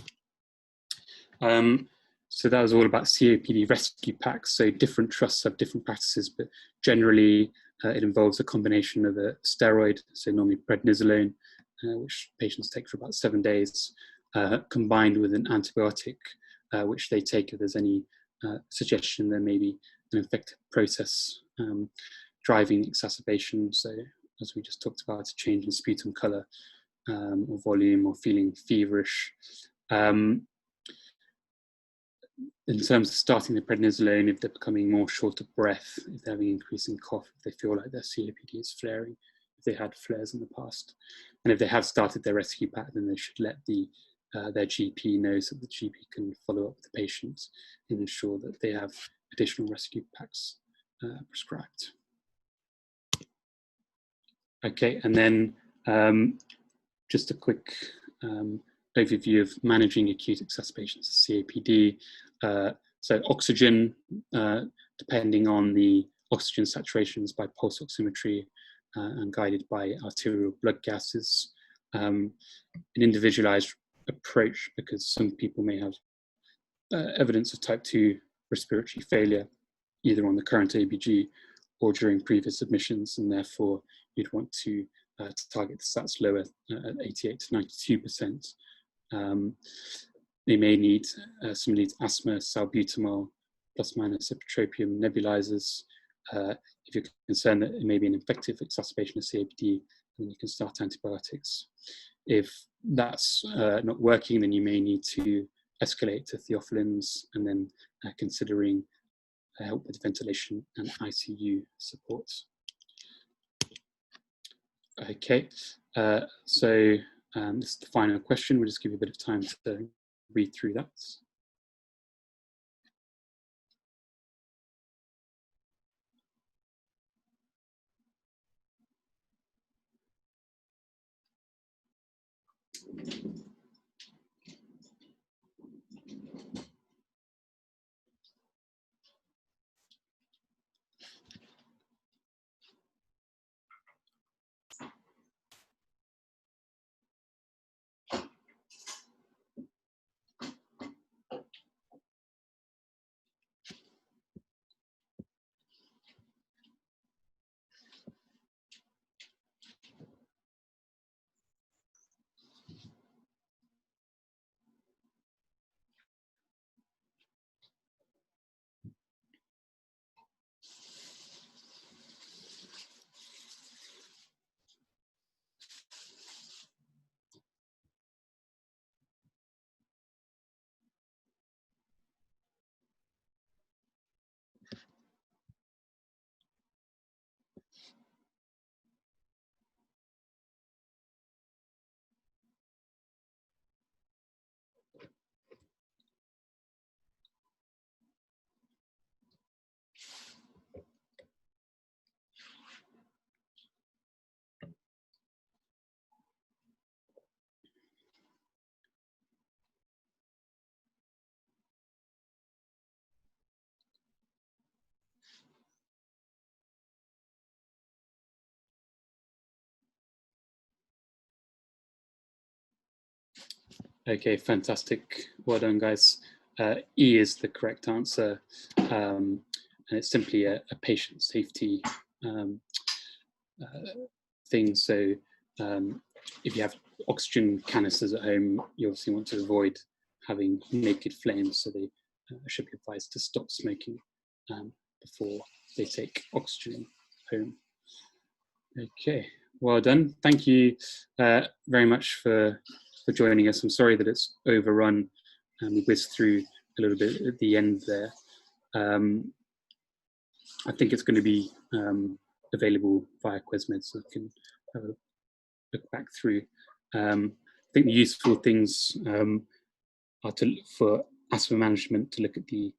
So that was all about COPD rescue packs. So different trusts have different practices, but generally it involves a combination of a steroid, so normally prednisolone, which patients take for about 7 days, combined with an antibiotic, which they take if there's any suggestion there may be an infective process driving exacerbation. So as we just talked about, a change in sputum colour or volume or feeling feverish. In terms of starting the prednisolone, if they're becoming more short of breath, if they're having increasing cough, if they feel like their COPD is flaring, if they had flares in the past, and if they have started their rescue pack, then they should let their GP know so that the GP can follow up with the patient and ensure that they have additional rescue packs prescribed. Okay, and then just a quick overview of managing acute exacerbations of COPD. So oxygen, depending on the oxygen saturations by pulse oximetry and guided by arterial blood gases. An individualized approach, because some people may have evidence of type 2 respiratory failure, either on the current ABG or during previous admissions, and therefore you'd want to target the stats lower at 88 to 92%. They may need some needs asthma, salbutamol, plus minus ipratropium nebulizers. If you're concerned that it may be an infective exacerbation of COPD, then you can start antibiotics. If that's not working, then you may need to escalate to theophylline and then considering help with ventilation and ICU support. Okay, so this is the final question. We'll just give you a bit of time to read through that. Okay, fantastic. Well done, guys. E is the correct answer, and it's simply a patient safety thing. So if you have oxygen canisters at home, you obviously want to avoid having naked flames, so they should be advised to stop smoking before they take oxygen home. Okay, well done. Thank you very much for joining us. I'm sorry that it's overrun and we whizzed through a little bit at the end there. I think it's going to be available via Quesmed, so you can have a look back through. I think the useful things are for asthma management to look at the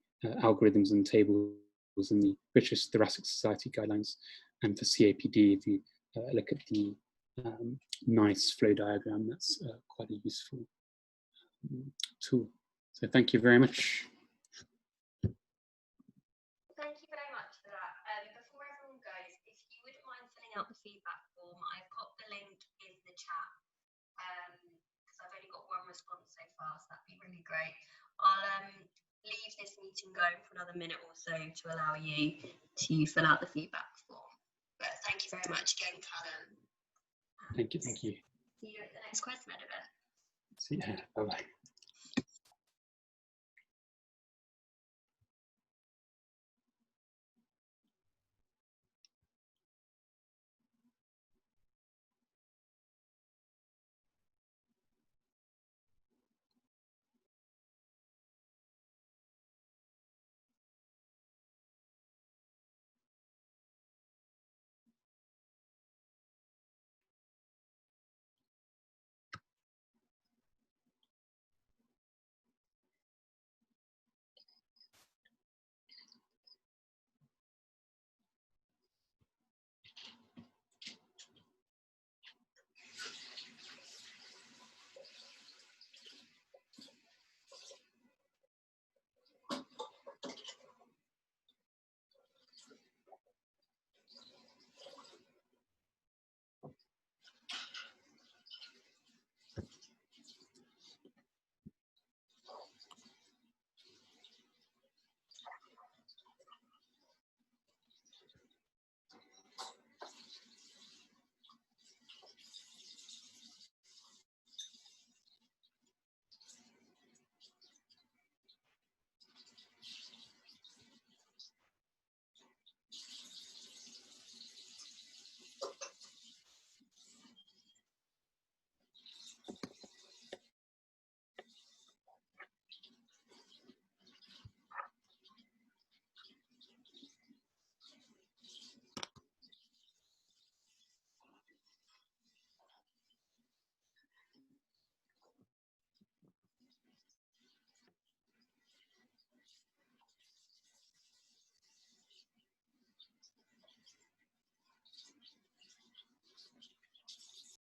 algorithms and tables in the British Thoracic Society guidelines, and for COPD, if you look at the NICE flow diagram, that's quite a useful tool. So thank you very much. Thank you very much for that. Before everyone goes, if you wouldn't mind filling out the feedback form, I've got the link in the chat because I've only got one response so far, so that'd be really great. I'll leave this meeting going for another minute or so to allow you to fill out the feedback form. But thank you very much again, Callum. Thank you. See you at the next Quesmed event. See ya. Bye-bye.